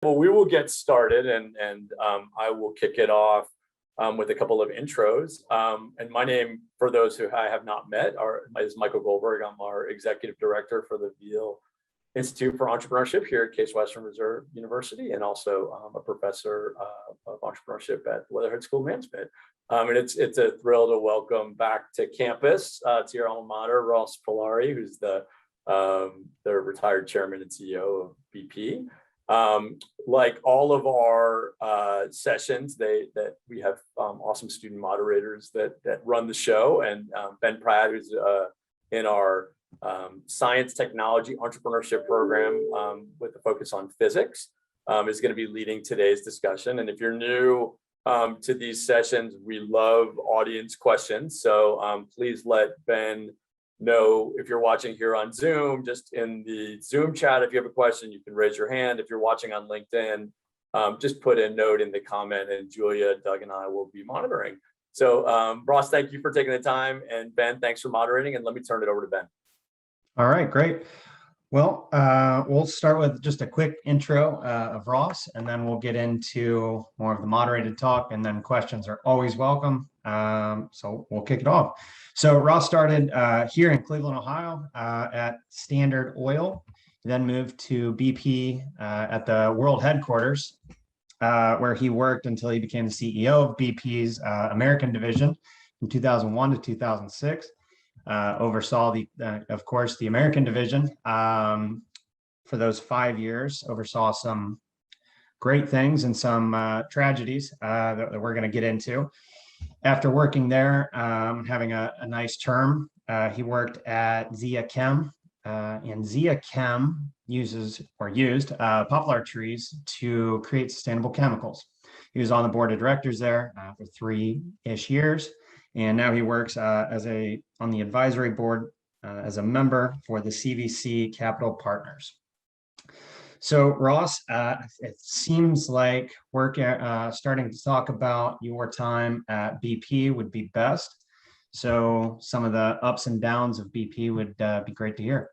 Well, we will get started, and I will kick it off with a couple of intros. And my name, for those who I have not met, is Michael Goldberg. I'm our executive director for the Veale Institute for Entrepreneurship here at Case Western Reserve University, and also a professor of entrepreneurship at Weatherhead School of Management. And it's a thrill to welcome back to campus to your alma mater, Ross Pillari, who's the retired chairman and CEO of BP. Like all of our sessions, that we have awesome student moderators that run the show, and Ben Pratt, who's in our science, technology, entrepreneurship program with a focus on physics, is going to be leading today's discussion. And if you're new to these sessions, we love audience questions. So please let Ben know if you're watching here on Zoom, just in the Zoom chat. If you have a question, you can raise your hand. If you're watching on LinkedIn, just put a note in the comment, and Julia, Doug, and I will be monitoring. So Ross, thank you for taking the time, and Ben, thanks for moderating, and let me turn it over to Ben. All right, great. Well, we'll start with just a quick intro of Ross, and then we'll get into more of the moderated talk, and then questions are always welcome. So we'll kick it off. So Ross started here in Cleveland, Ohio at Standard Oil, then moved to BP at the world headquarters, where he worked until he became the CEO of BP's American division from 2001 to 2006. Oversaw of course, the American division for those 5 years, oversaw some great things and some tragedies that we're going to get into. After working there, having a nice term, he worked at Zia Chem, and Zia Chem used poplar trees to create sustainable chemicals. He was on the board of directors there for 3-ish years. And now he works on the advisory board as a member for the CVC Capital Partners. So Ross, it seems like starting to talk about your time at BP would be best. So some of the ups and downs of BP would be great to hear.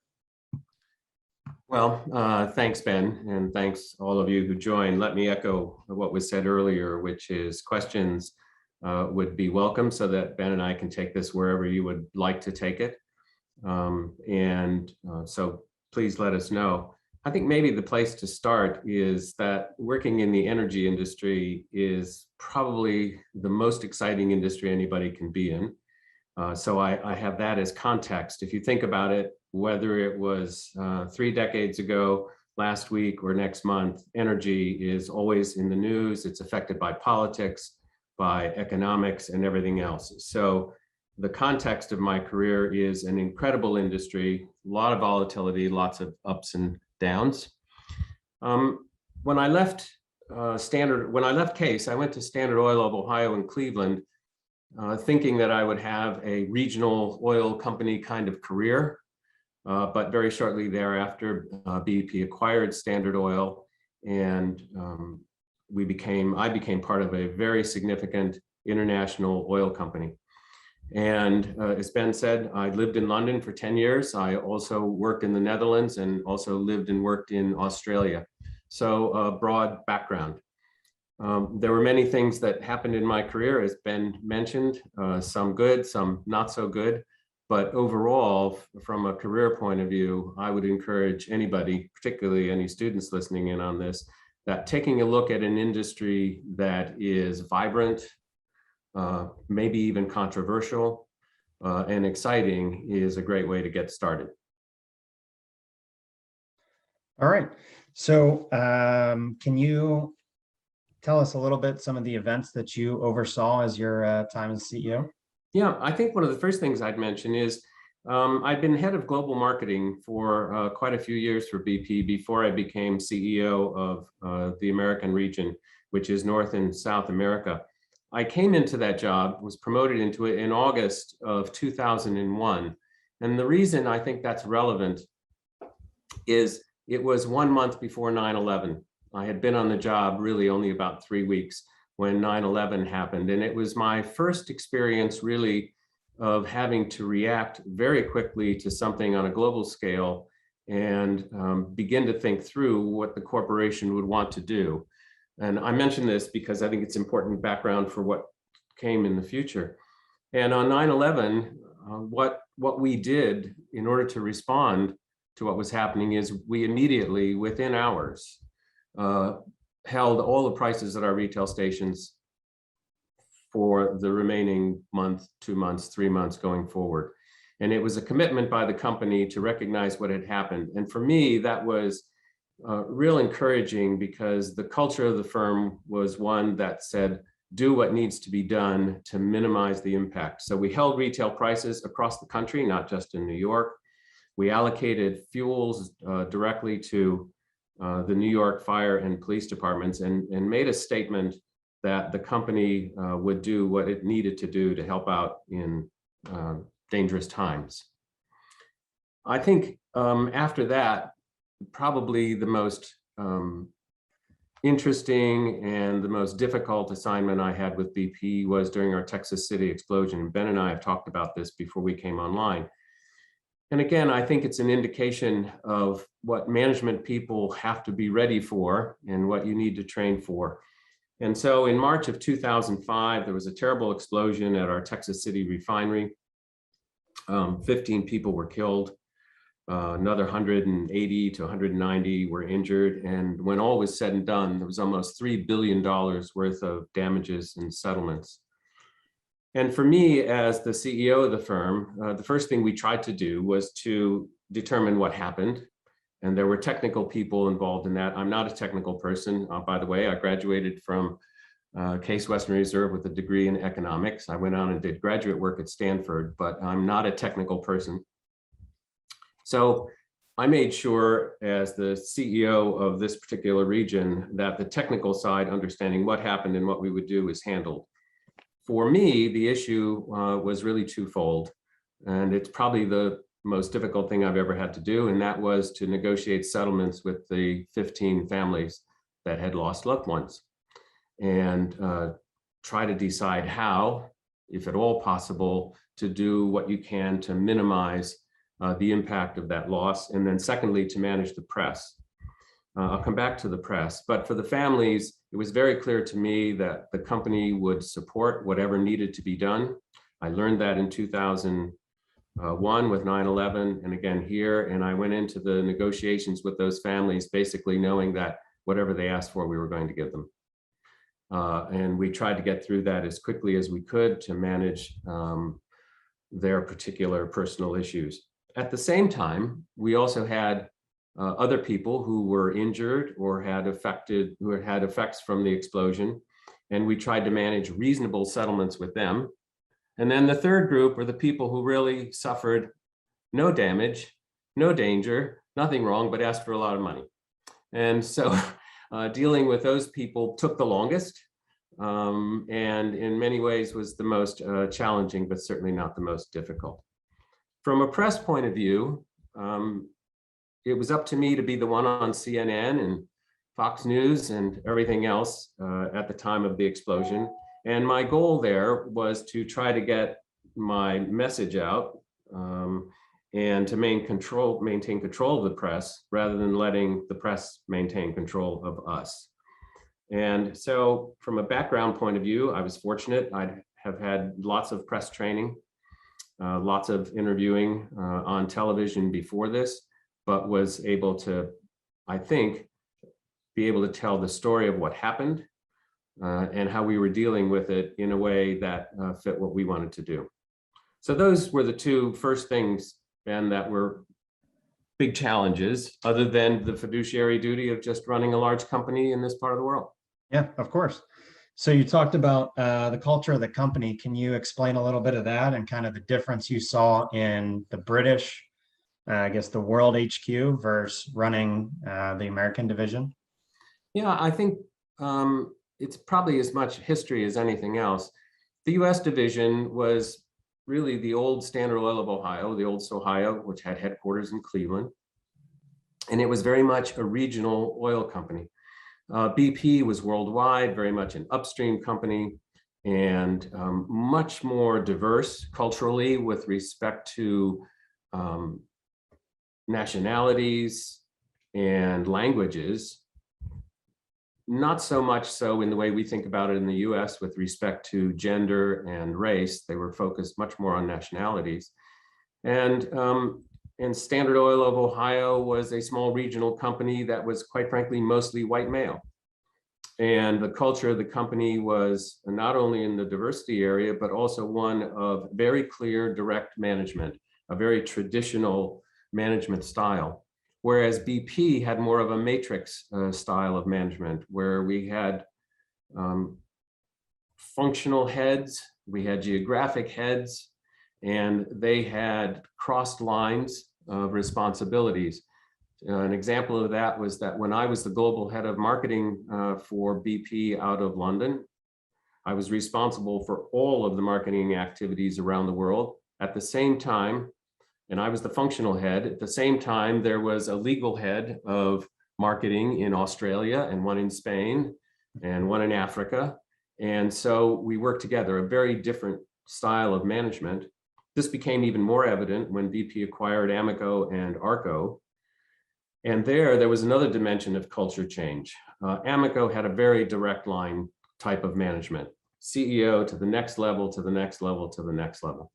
Well, thanks, Ben, and thanks all of you who joined. Let me echo what was said earlier, which is questions would be welcome, so that Ben and I can take this wherever you would like to take it. So please let us know. I think maybe the place to start is that working in the energy industry is probably the most exciting industry anybody can be in. So I have that as context. If you think about it, whether it was 3 decades ago, last week, or next month, energy is always in the news. It's affected by politics, by economics, and everything else. So the context of my career is an incredible industry, a lot of volatility, lots of ups and downs. When I left Case, I went to Standard Oil of Ohio in Cleveland, thinking that I would have a regional oil company kind of career. But very shortly thereafter, BP acquired Standard Oil, and I became part of a very significant international oil company. And as Ben said, I lived in London for 10 years. I also worked in the Netherlands and also lived and worked in Australia. So a broad background. There were many things that happened in my career, as Ben mentioned, some good, some not so good. But overall, from a career point of view, I would encourage anybody, particularly any students listening in on this, that taking a look at an industry that is vibrant, maybe even controversial, and exciting is a great way to get started. All right. So can you tell us a little bit some of the events that you oversaw as your time as CEO? Yeah, I think one of the first things I'd mention is I'd been head of global marketing for quite a few years for BP before I became CEO of the American region, which is North and South America. I came into that job, was promoted into it in August of 2001. And the reason I think that's relevant is it was 1 month before 9/11. I had been on the job really only about 3 weeks when 9/11 happened. And it was my first experience really of having to react very quickly to something on a global scale and begin to think through what the corporation would want to do. And I mention this because I think it's important background for what came in the future. And on 9/11, what we did in order to respond to what was happening is we immediately, within hours, held all the prices at our retail stations for the remaining month, 2 months, 3 months going forward. And it was a commitment by the company to recognize what had happened. And for me, that was real encouraging, because the culture of the firm was one that said, do what needs to be done to minimize the impact. So we held retail prices across the country, not just in New York. We allocated fuels directly to the New York Fire and Police Departments, and made a statement that the company would do what it needed to do to help out in dangerous times. I think after that, probably the most interesting and the most difficult assignment I had with BP was during our Texas City explosion. And Ben and I have talked about this before we came online. And again, I think it's an indication of what management people have to be ready for and what you need to train for. And so in March of 2005, there was a terrible explosion at our Texas City refinery. 15 people were killed. Another 180 to 190 were injured. And when all was said and done, there was almost $3 billion worth of damages and settlements. And for me, as the CEO of the firm, the first thing we tried to do was to determine what happened. And there were technical people involved in that. I'm not a technical person, by the way. I graduated from Case Western Reserve with a degree in economics. I went on and did graduate work at Stanford, but I'm not a technical person. So I made sure, as the CEO of this particular region, that the technical side, understanding what happened and what we would do, is handled. For me, the issue was really twofold, and it's probably the most difficult thing I've ever had to do, and that was to negotiate settlements with the 15 families that had lost loved ones, and try to decide how, if at all possible, to do what you can to minimize the impact of that loss, and then secondly, to manage the press. I'll come back to the press, but for the families, it was very clear to me that the company would support whatever needed to be done. I learned that in 2001 with 9/11, and again here, and I went into the negotiations with those families basically knowing that whatever they asked for, we were going to give them. And we tried to get through that as quickly as we could to manage their particular personal issues. At the same time, we also had other people who were injured or had effects from the explosion, and we tried to manage reasonable settlements with them. And then the third group were the people who really suffered no damage, no danger, nothing wrong, but asked for a lot of money. And so dealing with those people took the longest, and in many ways was the most challenging, but certainly not the most difficult. From a press point of view, it was up to me to be the one on CNN and Fox News and everything else at the time of the explosion. And my goal there was to try to get my message out and to maintain control of the press rather than letting the press maintain control of us. And so from a background point of view, I was fortunate. I have had lots of press training, lots of interviewing on television before this, but was able to, I think, be able to tell the story of what happened and how we were dealing with it in a way that fit what we wanted to do. So those were the two first things, Ben, that were big challenges, other than the fiduciary duty of just running a large company in this part of the world. Yeah, of course. So you talked about the culture of the company. Can you explain a little bit of that and kind of the difference you saw in the British, I guess the World HQ versus running the American division? Yeah, I think it's probably as much history as anything else. The US division was really the old Standard Oil of Ohio, the old Sohio, which had headquarters in Cleveland. And it was very much a regional oil company. BP was worldwide, very much an upstream company, and much more diverse culturally with respect to nationalities and languages, not so much so in the way we think about it in the US with respect to gender and race. They were focused much more on nationalities. And Standard Oil of Ohio was a small regional company that was, quite frankly, mostly white male. And the culture of the company was not only in the diversity area, but also one of very clear direct management, a very traditional management style. Whereas BP had more of a matrix style of management, where we had functional heads, we had geographic heads, and they had crossed lines of responsibilities. An example of that was that when I was the global head of marketing for BP out of London, I was responsible for all of the marketing activities around the world. At the same time, and I was the functional head, at the same time, there was a legal head of marketing in Australia and one in Spain and one in Africa. And so we worked together, a very different style of management. This became even more evident when BP acquired Amoco and Arco. And there was another dimension of culture change. Amoco had a very direct line type of management, CEO to the next level, to the next level, to the next level.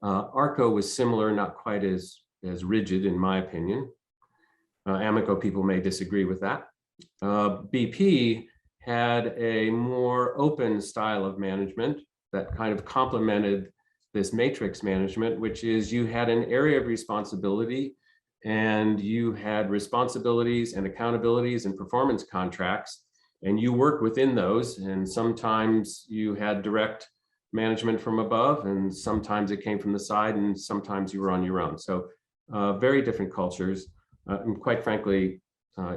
Arco was similar, not quite as rigid in my opinion. Amoco people may disagree with that. BP had a more open style of management that kind of complemented this matrix management, which is you had an area of responsibility and you had responsibilities and accountabilities and performance contracts, and you worked within those. And sometimes you had direct management from above, and sometimes it came from the side, and sometimes you were on your own. So very different cultures, and quite frankly,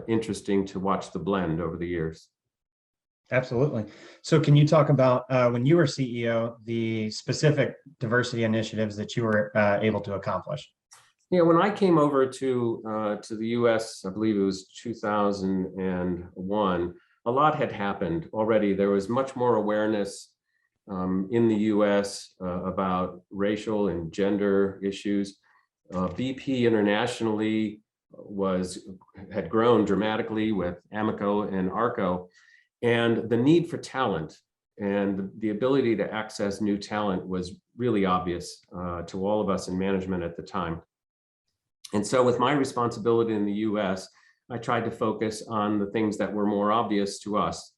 interesting to watch the blend over the years. Absolutely. So can you talk about when you were CEO, the specific diversity initiatives that you were able to accomplish? Yeah, when I came over to the US, I believe it was 2001, a lot had happened already. There was much more awareness in the US about racial and gender issues. BP internationally had grown dramatically with Amoco and Arco, and the need for talent and the ability to access new talent was really obvious to all of us in management at the time. And so with my responsibility in the US, I tried to focus on the things that were more obvious to us,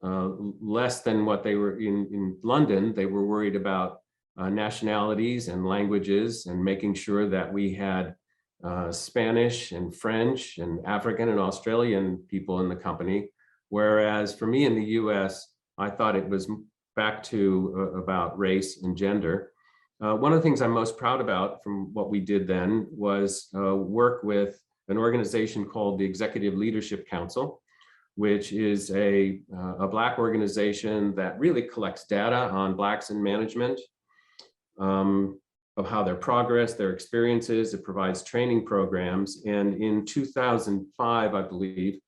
less than what they were in London. They were worried about nationalities and languages and making sure that we had Spanish and French and African and Australian people in the company. Whereas for me in the US, I thought it was back to about race and gender. One of the things I'm most proud about from what we did then was work with an organization called the Executive Leadership Council, which is a Black organization that really collects data on Blacks in management, of how their progress, their experiences. It provides training programs. And in 2005, I believe,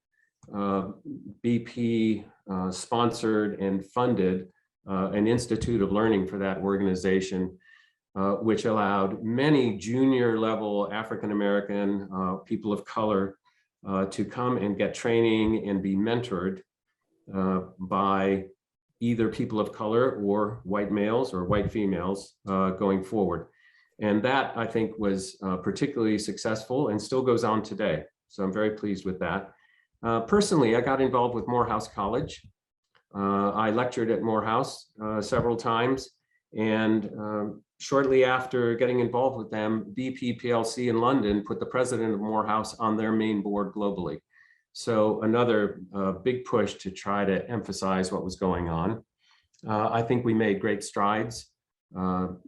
BP sponsored and funded an Institute of Learning for that organization, which allowed many junior level African-American people of color to come and get training and be mentored by either people of color or white males or white females going forward. And that, I think, was particularly successful and still goes on today. So I'm very pleased with that. Personally, I got involved with Morehouse College. I lectured at Morehouse several times, and shortly after getting involved with them, BP PLC in London put the president of Morehouse on their main board globally. So another big push to try to emphasize what was going on. I think we made great strides,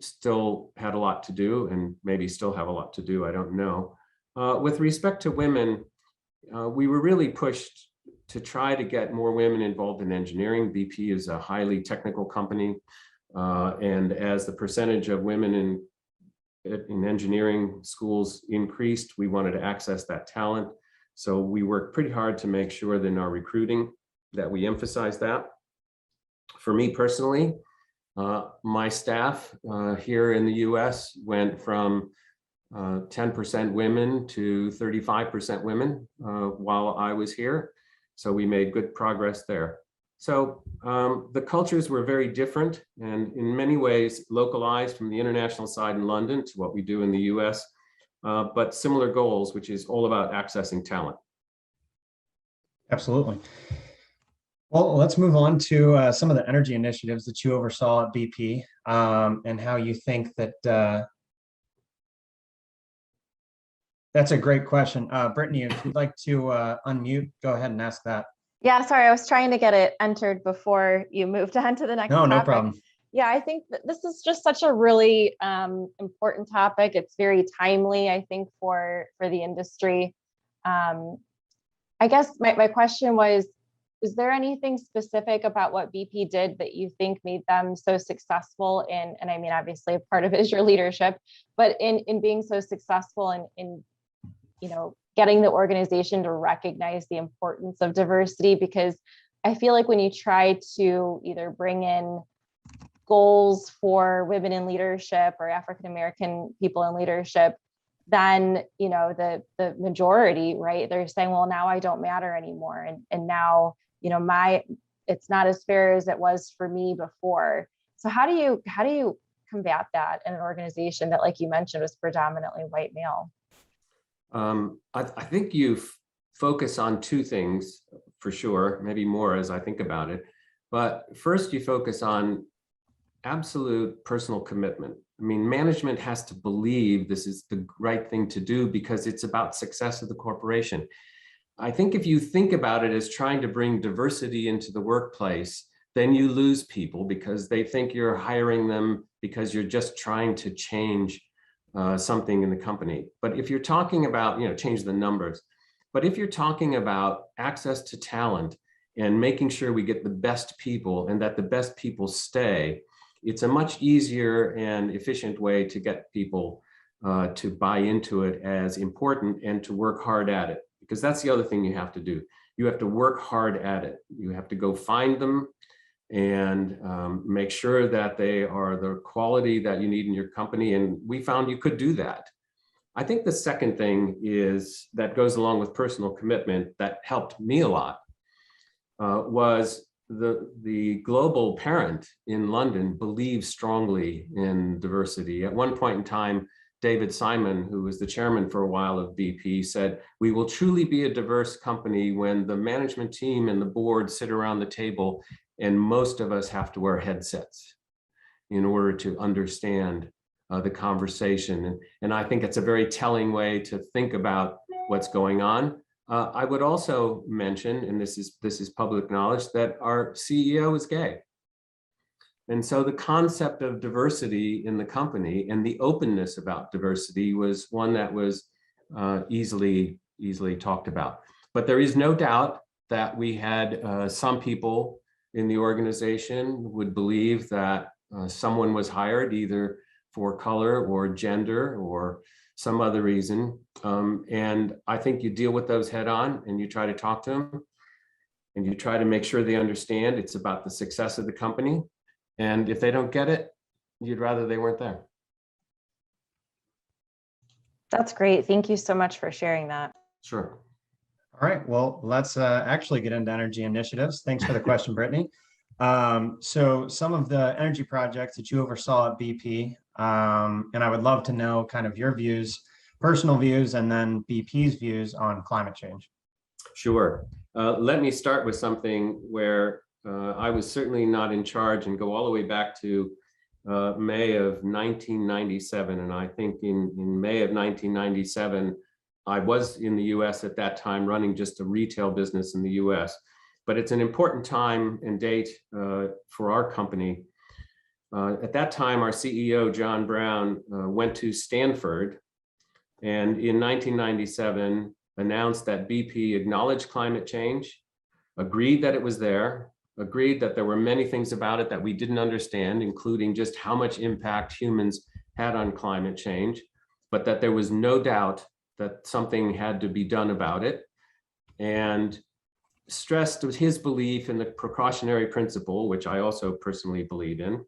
still had a lot to do, and maybe still have a lot to do, I don't know. With respect to women, we were really pushed to try to get more women involved in engineering. BP is a highly technical company. And as the percentage of women in engineering schools increased, we wanted to access that talent. So we worked pretty hard to make sure that in our recruiting that we emphasize that. For me personally, my staff here in the US went from 10% women to 35% women while I was here. So we made good progress there. So the cultures were very different and in many ways localized from the international side in London to what we do in the US, but similar goals, which is all about accessing talent. Absolutely. Well, let's move on to some of the energy initiatives that you oversaw at BP and how you think that that's a great question. Brittany, if you'd like to unmute, go ahead and ask that. Yeah, sorry, I was trying to get it entered before you moved on to the next topic. No problem. Yeah, I think that this is just such a really important topic. It's very timely, I think, for the industry. I guess my question was, is there anything specific about what BP did that you think made them so successful in, and I mean, obviously a part of it is your leadership, but in being so successful in getting the organization to recognize the importance of diversity? Because I feel like when you try to either bring in goals for women in leadership or African-American people in leadership, then, the majority, right, they're saying, well, now I don't matter anymore. And now, it's not as fair as it was for me before. So how do you combat that in an organization that, like you mentioned, was predominantly white male? I think you focus on two things for sure, maybe more as I think about it. But first, you focus on absolute personal commitment. I mean, management has to believe this is the right thing to do because it's about success of the corporation. I think if you think about it as trying to bring diversity into the workplace, then you lose people because they think you're hiring them because you're just trying to change something in the company. But if you're talking about, change the numbers, but if you're talking about access to talent and making sure we get the best people and that the best people stay, it's a much easier and efficient way to get people to buy into it as important and to work hard at it. Because that's the other thing you have to do. You have to work hard at it. You have to go find them and make sure that they are the quality that you need in your company. And we found you could do that. I think the second thing is that goes along with personal commitment that helped me a lot was the global parent in London believes strongly in diversity. At one point in time, David Simon, who was the chairman for a while of BP, said, "We will truly be a diverse company when the management team and the board sit around the table and most of us have to wear headsets in order to understand the conversation." And I think it's a very telling way to think about what's going on. I would also mention, and this is public knowledge, that our CEO is gay. And so the concept of diversity in the company and the openness about diversity was one that was easily talked about. But there is no doubt that we had some people in the organization would believe that someone was hired either for color or gender or some other reason. And I think you deal with those head on and you try to talk to them and you try to make sure they understand it's about the success of the company. And if they don't get it, you'd rather they weren't there. That's great. Thank you so much for sharing that. Sure. All right, well, let's actually get into energy initiatives. Thanks for the question, Brittany. So some of the energy projects that you oversaw at BP, and I would love to know kind of your views, personal views, and then BP's views on climate change. Sure. Let me start with something where I was certainly not in charge and go all the way back to May of 1997. And I think in May of 1997, I was in the US at that time running just a retail business in the US. But it's an important time and date for our company. At that time, our CEO, John Brown, went to Stanford and in 1997 announced that BP acknowledged climate change, agreed that it was there, agreed that there were many things about it that we didn't understand, including just how much impact humans had on climate change, but that there was no doubt that something had to be done about it, and stressed his belief in the precautionary principle, which I also personally believe in,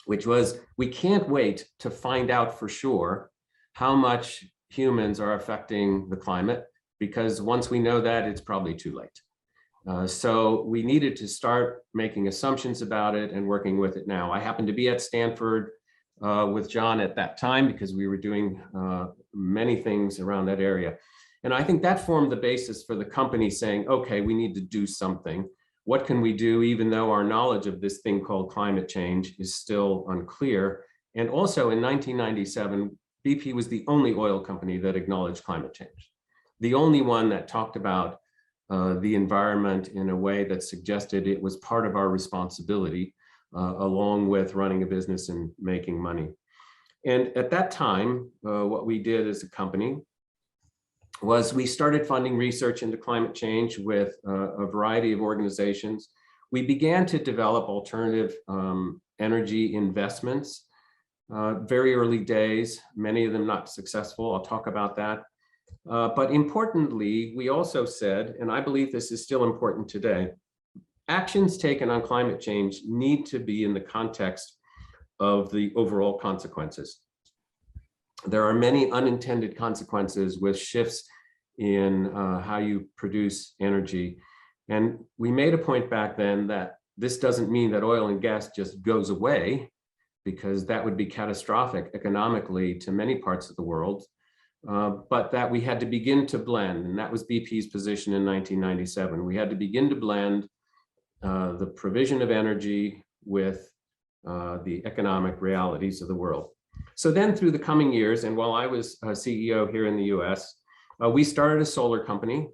which was we can't wait to find out for sure how much humans are affecting the climate, because once we know that, it's probably too late. So we needed to start making assumptions about it and working with it now. I happened to be at Stanford with John at that time because we were doing many things around that area. And I think that formed the basis for the company saying, okay, we need to do something. What can we do, even though our knowledge of this thing called climate change is still unclear? And also in 1997, BP was the only oil company that acknowledged climate change. The only one that talked about the environment in a way that suggested it was part of our responsibility, along with running a business and making money. And at that time, what we did as a company was we started funding research into climate change with a variety of organizations. We began to develop alternative energy investments, very early days, many of them not successful. I'll talk about that. But importantly, we also said, and I believe this is still important today, actions taken on climate change need to be in the context of the overall consequences. There are many unintended consequences with shifts in how you produce energy. And we made a point back then that this doesn't mean that oil and gas just goes away, because that would be catastrophic economically to many parts of the world. But that we had to begin to blend, and that was BP's position in 1997. We had to begin to blend the provision of energy with the economic realities of the world. So then through the coming years, and while I was CEO here in the US, we started a solar company.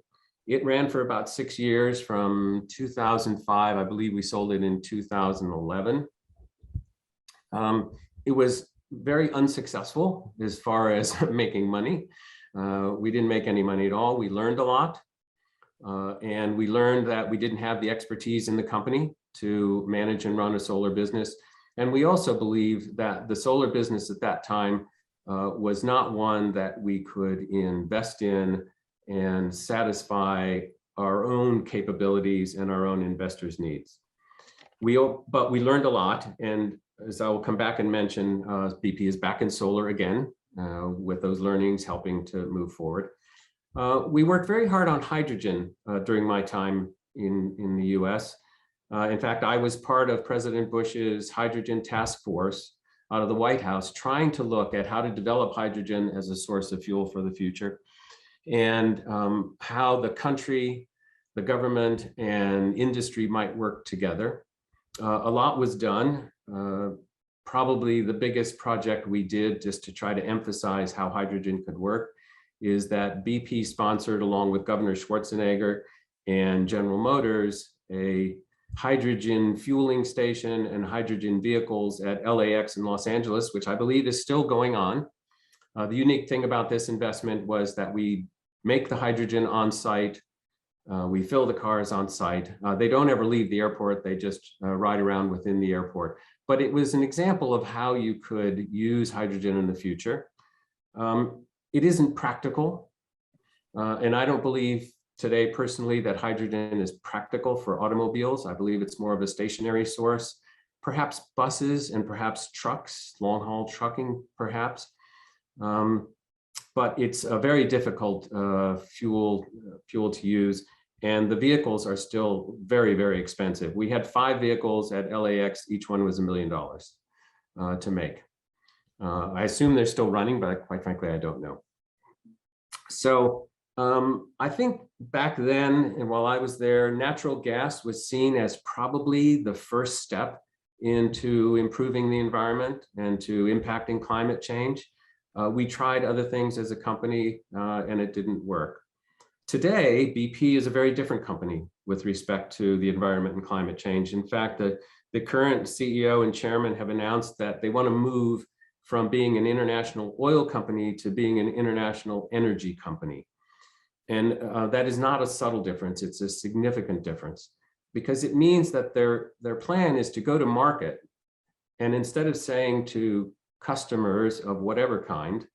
It ran for about 6 years from 2005. I believe we sold it in 2011. It was very unsuccessful as far as making money. We didn't make any money at all. We learned a lot. And we learned that we didn't have the expertise in the company to manage and run a solar business. And we also believed that the solar business at that time was not one that we could invest in and satisfy our own capabilities and our own investors' needs. But we learned a lot, and as I will come back and mention, BP is back in solar again, with those learnings helping to move forward. We worked very hard on hydrogen during my time in the US. In fact, I was part of President Bush's hydrogen task force out of the White House, trying to look at how to develop hydrogen as a source of fuel for the future, and how the country, the government, and industry might work together. A lot was done. Probably the biggest project we did, just to try to emphasize how hydrogen could work, is that BP sponsored, along with Governor Schwarzenegger and General Motors, a hydrogen fueling station and hydrogen vehicles at LAX in Los Angeles, which I believe is still going on. The unique thing about this investment was that we make the hydrogen on site. We fill the cars on site. They don't ever leave the airport. They just ride around within the airport. But it was an example of how you could use hydrogen in the future. It isn't practical. And I don't believe today personally that hydrogen is practical for automobiles. I believe it's more of a stationary source, perhaps buses and perhaps trucks, long haul trucking perhaps. But it's a very difficult fuel to use, and the vehicles are still very, very expensive. We had 5 vehicles at LAX, each one was $1 million to make. I assume they're still running, but quite frankly, I don't know. So I think back then, and while I was there, natural gas was seen as probably the first step into improving the environment and to impacting climate change. We tried other things as a company and it didn't work. Today, BP is a very different company with respect to the environment and climate change. In fact, the current CEO and chairman have announced that they want to move from being an international oil company to being an international energy company. And that is not a subtle difference, it's a significant difference, because it means that their plan is to go to market, and instead of saying to customers of whatever kind,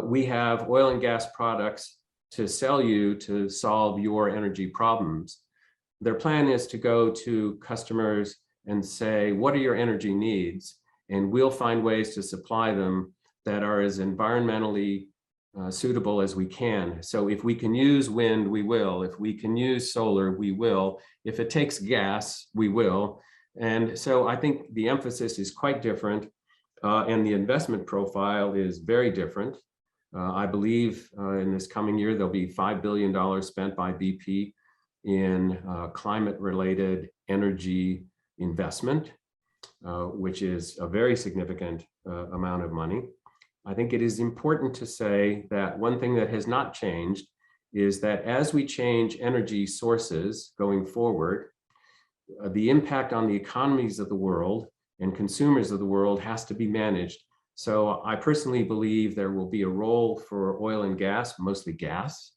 we have oil and gas products to sell you to solve your energy problems. Their plan is to go to customers and say, what are your energy needs? And we'll find ways to supply them that are as environmentally suitable as we can. So if we can use wind, we will. If we can use solar, we will. If it takes gas, we will. And so I think the emphasis is quite different, and the investment profile is very different. I believe in this coming year, there'll be $5 billion spent by BP in climate-related energy investment, which is a very significant amount of money. I think it is important to say that one thing that has not changed is that as we change energy sources going forward, the impact on the economies of the world and consumers of the world has to be managed. So I personally believe there will be a role for oil and gas, mostly gas,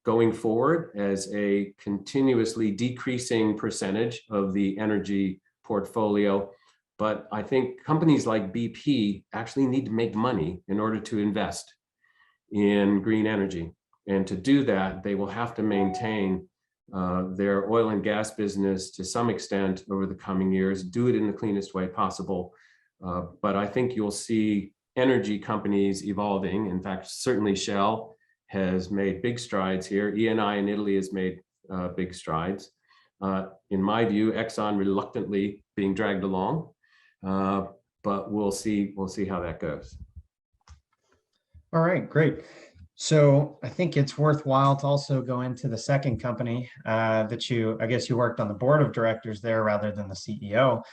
going forward as a continuously decreasing percentage of the energy portfolio. But I think companies like BP actually need to make money in order to invest in green energy. And to do that, they will have to maintain their oil and gas business to some extent over the coming years, do it in the cleanest way possible. But I think you'll see energy companies evolving. In fact, certainly Shell has made big strides here. Eni in Italy has made big strides. In my view, Exxon reluctantly being dragged along. But we'll see how that goes. All right, great. So I think it's worthwhile to also go into the second company that I guess you worked on the board of directors there rather than the CEO.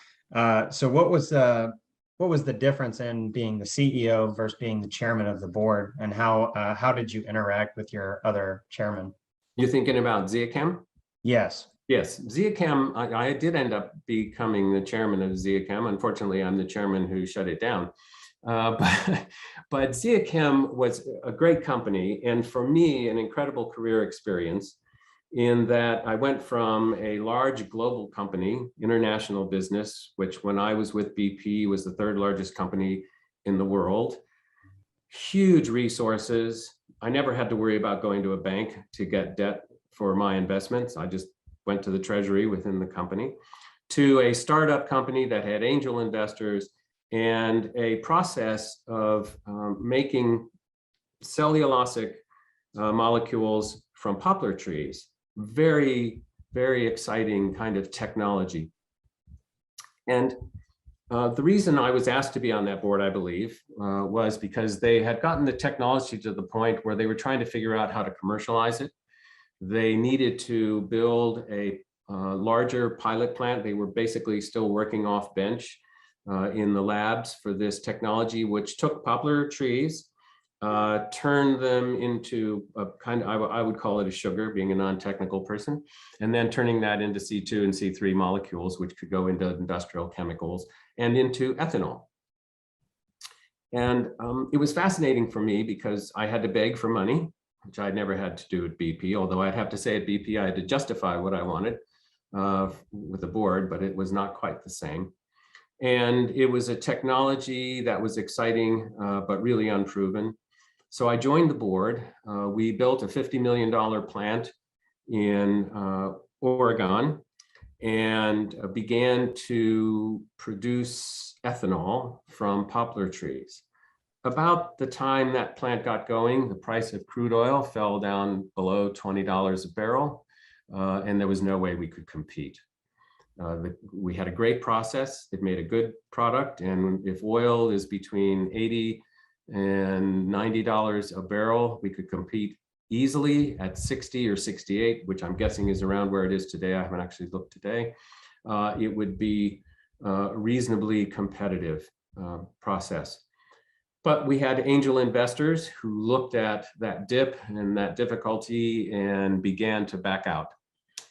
So what was the difference in being the CEO versus being the chairman of the board, and how did you interact with your other chairman? You're thinking about Zeachem? Yes. Yes, Zeachem, I did end up becoming the chairman of Zeachem. Unfortunately, I'm the chairman who shut it down. But Zeachem was a great company, and for me, an incredible career experience in that I went from a large global company, international business, which when I was with BP was the third largest company in the world, huge resources. I never had to worry about going to a bank to get debt for my investments. I just went to the treasury within the company, to a startup company that had angel investors and a process of making cellulosic molecules from poplar trees. Very, very exciting kind of technology. And the reason I was asked to be on that board, I believe, was because they had gotten the technology to the point where they were trying to figure out how to commercialize it. They needed to build a larger pilot plant. They were basically still working off bench in the labs for this technology, which took poplar trees, turned them into a kind of, I would call it a sugar, being a non-technical person, and then turning that into C2 and C3 molecules, which could go into industrial chemicals and into ethanol. And it was fascinating for me because I had to beg for money, which I'd never had to do at BP, although I'd have to say at BP I had to justify what I wanted with the board, but it was not quite the same. And it was a technology that was exciting, but really unproven. So I joined the board. We built a $50 million plant in Oregon and began to produce ethanol from poplar trees. About the time that plant got going, the price of crude oil fell down below $20 a barrel, and there was no way we could compete. We had a great process. It made a good product. And if oil is between $80 and $90 a barrel, we could compete easily at 60 or 68, which I'm guessing is around where it is today. I haven't actually looked today. It would be a reasonably competitive process. But we had angel investors who looked at that dip and that difficulty and began to back out.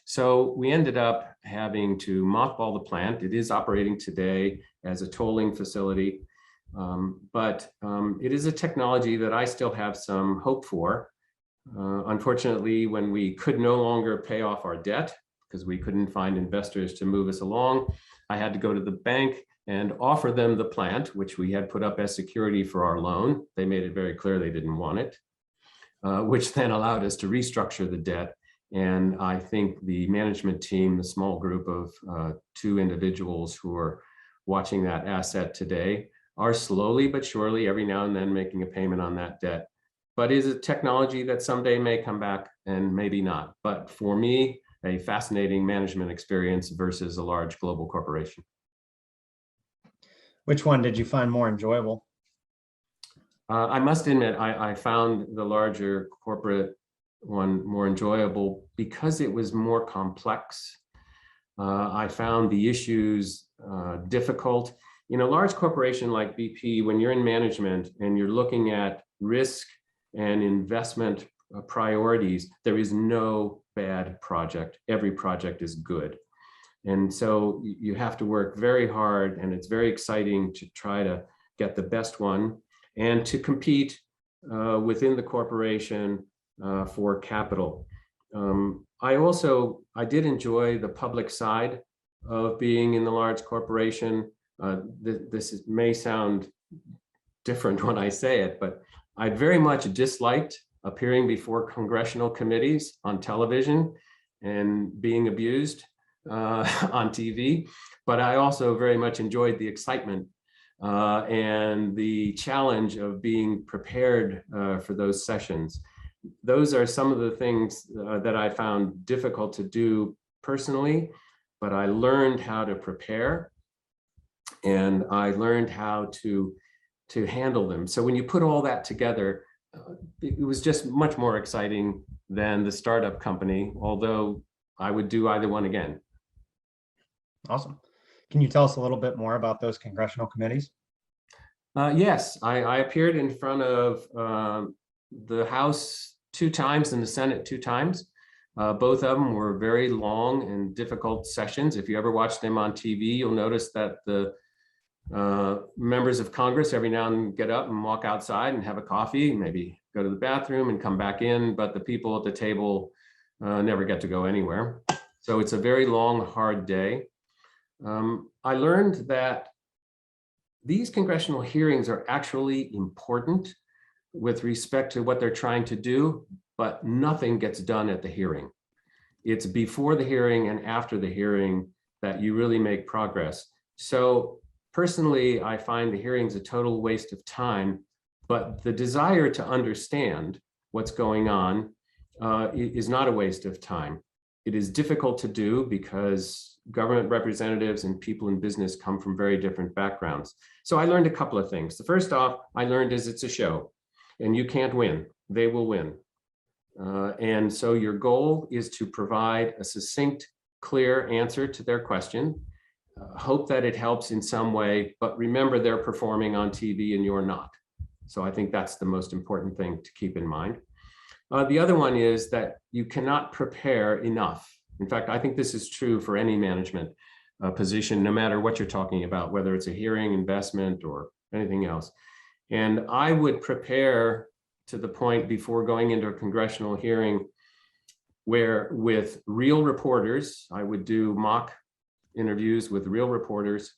So we ended up having to mothball the plant. It is operating today as a tolling facility, but it is a technology that I still have some hope for. Unfortunately, when we could no longer pay off our debt because we couldn't find investors to move us along, I had to go to the bank and offer them the plant, which we had put up as security for our loan. They made it very clear they didn't want it, which then allowed us to restructure the debt. And I think the management team, the small group of 2 individuals who are watching that asset today, are slowly but surely every now and then making a payment on that debt. But is it technology that someday may come back and maybe not? But for me, a fascinating management experience versus a large global corporation. Which one did you find more enjoyable? I must admit, I found the larger corporate one more enjoyable because it was more complex. I found the issues difficult. In a large corporation like BP, when you're in management and you're looking at risk and investment priorities, there is no bad project. Every project is good. And so you have to work very hard, and it's very exciting to try to get the best one and to compete within the corporation for capital. I did enjoy the public side of being in the large corporation. This may sound different when I say it, but I very much disliked appearing before congressional committees on television and being abused on TV. But I also very much enjoyed the excitement and the challenge of being prepared for those sessions. Those are some of the things that I found difficult to do personally, but I learned how to prepare and I learned how to handle them. So when you put all that together, it was just much more exciting than the startup company, although I would do either one again. Awesome. Can you tell us a little bit more about those congressional committees? Yes, I appeared in front of the House 2 times and the Senate 2 times. Both of them were very long and difficult sessions. If you ever watch them on TV, you'll notice that the members of Congress every now and then get up and walk outside and have a coffee, maybe go to the bathroom and come back in, but the people at the table never get to go anywhere. So it's a very long, hard day. I learned that these congressional hearings are actually important with respect to what they're trying to do, but nothing gets done at the hearing. It's before the hearing and after the hearing that you really make progress. So personally, I find the hearings a total waste of time, but the desire to understand what's going on is not a waste of time. It is difficult to do because government representatives and people in business come from very different backgrounds. So I learned a couple of things. The first off, I learned is it's a show and you can't win, they will win. And so your goal is to provide a succinct, clear answer to their question. Hope that it helps in some way, but remember they're performing on TV and you're not. So I think that's the most important thing to keep in mind. The other one is that you cannot prepare enough. In fact, I think this is true for any management position, no matter what you're talking about, whether it's a hearing, investment, or anything else. And I would prepare to the point before going into a congressional hearing where with real reporters, I would do mock interviews with real reporters,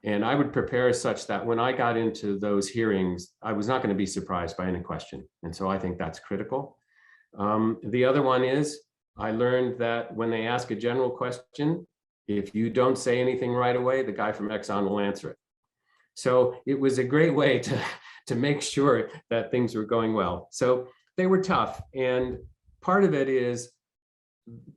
and I would prepare such that when I got into those hearings, I was not going to be surprised by any question. And so I think that's critical. The other one is I learned that when they ask a general question, if you don't say anything right away, the guy from Exxon will answer it. So it was a great way to make sure that things were going well. So they were tough. And part of it is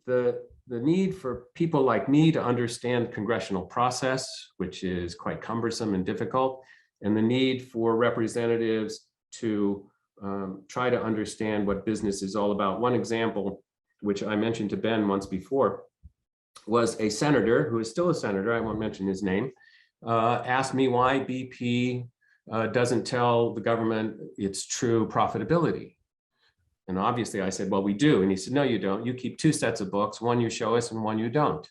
the need for people like me to understand congressional process, which is quite cumbersome and difficult, and the need for representatives to try to understand what business is all about. One example, which I mentioned to Ben once before, was a senator who is still a senator, I won't mention his name, asked me why BP doesn't tell the government its true profitability. And obviously I said, well, we do. And he said, no, you don't. You keep 2 sets of books, one you show us and one you don't.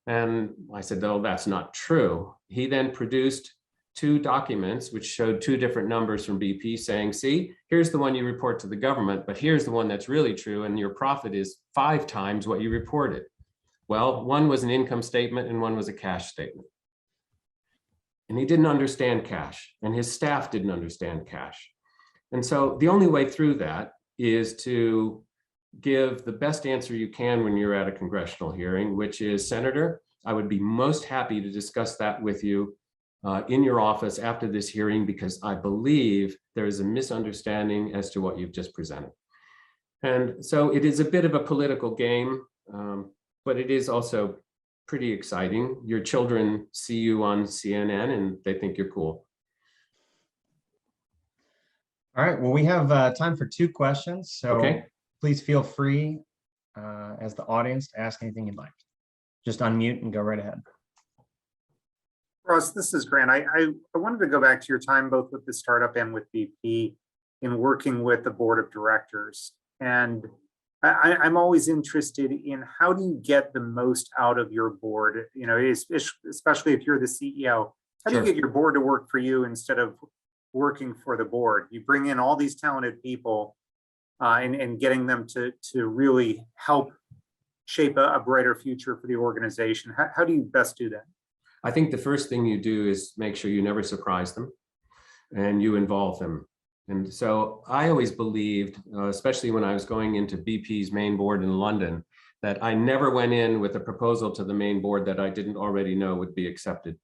And I said, no, that's not true. He then produced 2 documents which showed 2 different numbers from BP saying, see, here's the one you report to the government, but here's the one that's really true. And your profit is 5 times what you reported. Well, one was an income statement and one was a cash statement. And he didn't understand cash, and his staff didn't understand cash. And so the only way through that is to give the best answer you can when you're at a congressional hearing, which is, Senator, I would be most happy to discuss that with you in your office after this hearing, because I believe there is a misunderstanding as to what you've just presented. And so it is a bit of a political game, but it is also pretty exciting. Your children see you on CNN and they think you're cool. All right, well, we have time for 2 questions, so Okay. please feel free as the audience to ask anything you'd like. Just unmute and go right ahead. Ross, this is Grant. I wanted to go back to your time both with the startup and with BP in working with the board of directors. And I'm always interested in how do you get the most out of your board, you know, especially if you're the CEO. How do you Sure. get your board to work for you instead of working for the board? You bring in all these talented people and getting them to really help shape a brighter future for the organization. How do you best do that? I think the first thing you do is make sure you never surprise them and you involve them. And so I always believed, especially when I was going into BP's main board in London, that I never went in with a proposal to the main board that I didn't already know would be accepted.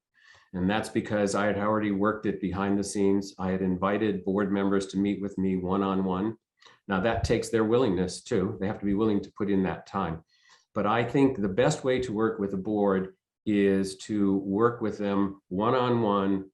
And that's because I had already worked it behind the scenes. I had invited board members to meet with me one-on-one. Now that takes their willingness too. They have to be willing to put in that time. But I think the best way to work with a board is to work with them one-on-one,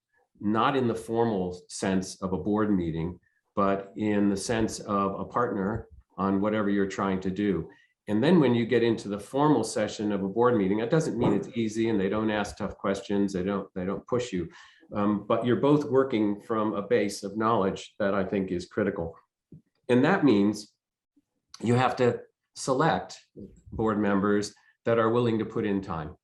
not in the formal sense of a board meeting, but in the sense of a partner on whatever you're trying to do. And then when you get into the formal session of a board meeting, that doesn't mean it's easy and they don't ask tough questions, they don't push you, but you're both working from a base of knowledge that I think is critical. And that means you have to select board members that are willing to put in time.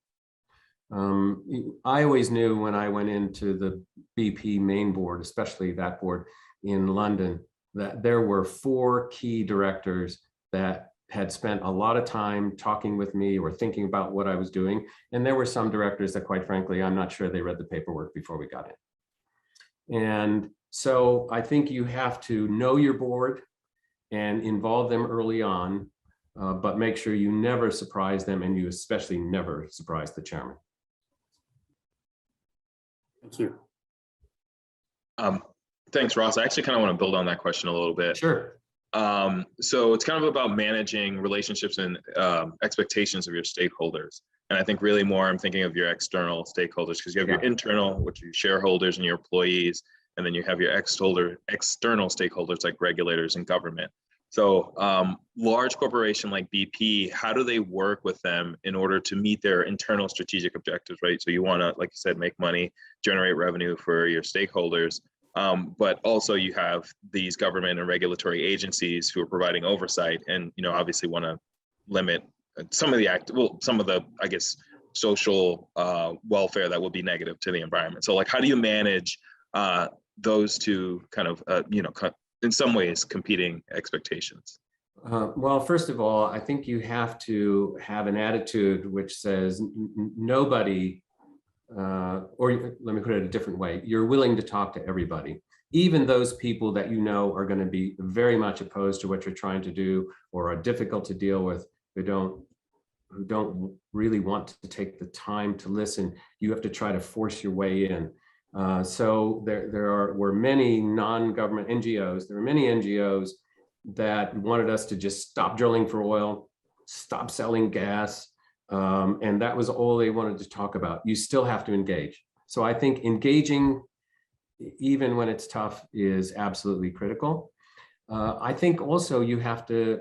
I always knew when I went into the BP main board, especially that board in London, that there were 4 key directors that had spent a lot of time talking with me or thinking about what I was doing. And there were some directors that, quite frankly, I'm not sure they read the paperwork before we got in. And so I think you have to know your board and involve them early on, but make sure you never surprise them, and you especially never surprise the chairman. Thank you. Thanks, Ross. I actually kind of want to build on that question a little bit. Sure. So it's kind of about managing relationships and expectations of your stakeholders. And I think really more, I'm thinking of your external stakeholders, because you have your internal, which are your shareholders and your employees, and then you have your external stakeholders like regulators and government. So large corporation like BP, how do they work with them in order to meet their internal strategic objectives, right? So you want to, like you said, make money, generate revenue for your stakeholders. But also you have these government and regulatory agencies who are providing oversight and, you know, obviously want to limit some of the I guess, social welfare that will be negative to the environment. So like, how do you manage those two kind of, in some ways competing expectations? Well, first of all, I think you have to have an attitude which says nobody, or let me put it a different way, you're willing to talk to everybody, even those people that you know are going to be very much opposed to what you're trying to do or are difficult to deal with, who don't really want to take the time to listen. You have to try to force your way in. So there were many non-government NGOs. There were many NGOs that wanted us to just stop drilling for oil, stop selling gas, and that was all they wanted to talk about. You still have to engage. So I think engaging, even when it's tough, is absolutely critical. I think also you have to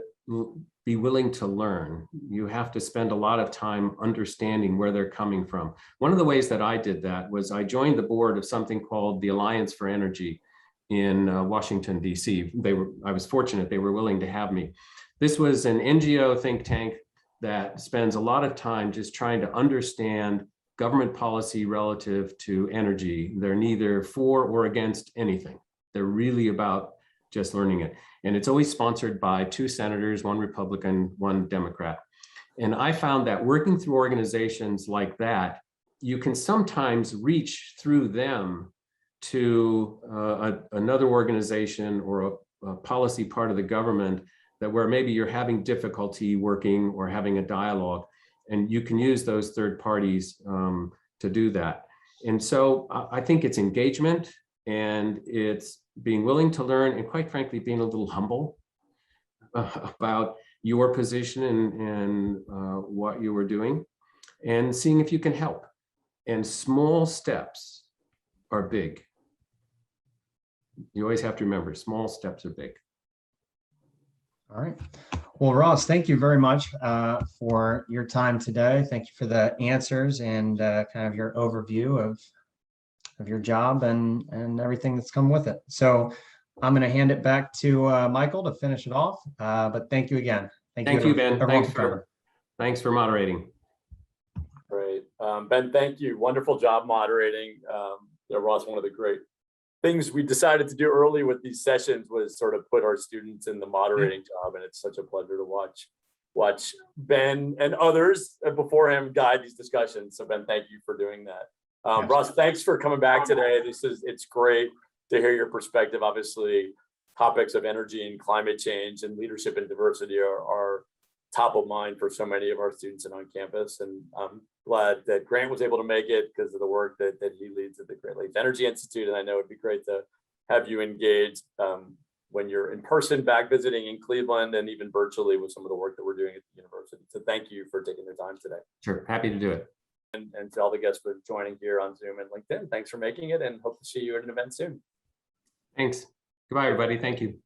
be willing to learn. You have to spend a lot of time understanding where they're coming from. One of the ways that I did that was I joined the board of something called the Alliance for Energy in Washington, D.C. I was fortunate they were willing to have me. This was an NGO think tank that spends a lot of time just trying to understand government policy relative to energy. They're neither for or against anything. They're really about just learning it. And it's always sponsored by 2 senators, 1 Republican, 1 Democrat. And I found that working through organizations like that, you can sometimes reach through them to another organization or a policy part of the government that where maybe you're having difficulty working or having a dialogue, and you can use those third parties to do that. And so I think it's engagement, and it's being willing to learn, and quite frankly, being a little humble about your position and what you were doing, and seeing if you can help. And small steps are big. You always have to remember, small steps are big. All right. Well, Ross, thank you very much for your time today. Thank you for the answers and kind of your overview of your job and everything that's come with it. So I'm going to hand it back to Michael to finish it off. But thank you again. Thank you, Ben. everyone for coming. Thanks for moderating. Great. Ben, thank you. Wonderful job moderating. Ross, one of the great things we decided to do early with these sessions was sort of put our students in the moderating job, and it's such a pleasure to watch Ben and others before him guide these discussions. So Ben, thank you for doing that. Ross, thanks for coming back today. It's great to hear your perspective. Obviously, topics of energy and climate change and leadership and diversity are top of mind for so many of our students and on campus. And I'm glad that Grant was able to make it because of the work that he leads at the Great Lakes Energy Institute. And I know it'd be great to have you engaged when you're in person back visiting in Cleveland, and even virtually with some of the work that we're doing at the university. So thank you for taking the time today. Sure, happy to do it. And to all the guests for joining here on Zoom and LinkedIn, thanks for making it, and hope to see you at an event soon. Thanks. Goodbye, everybody. Thank you.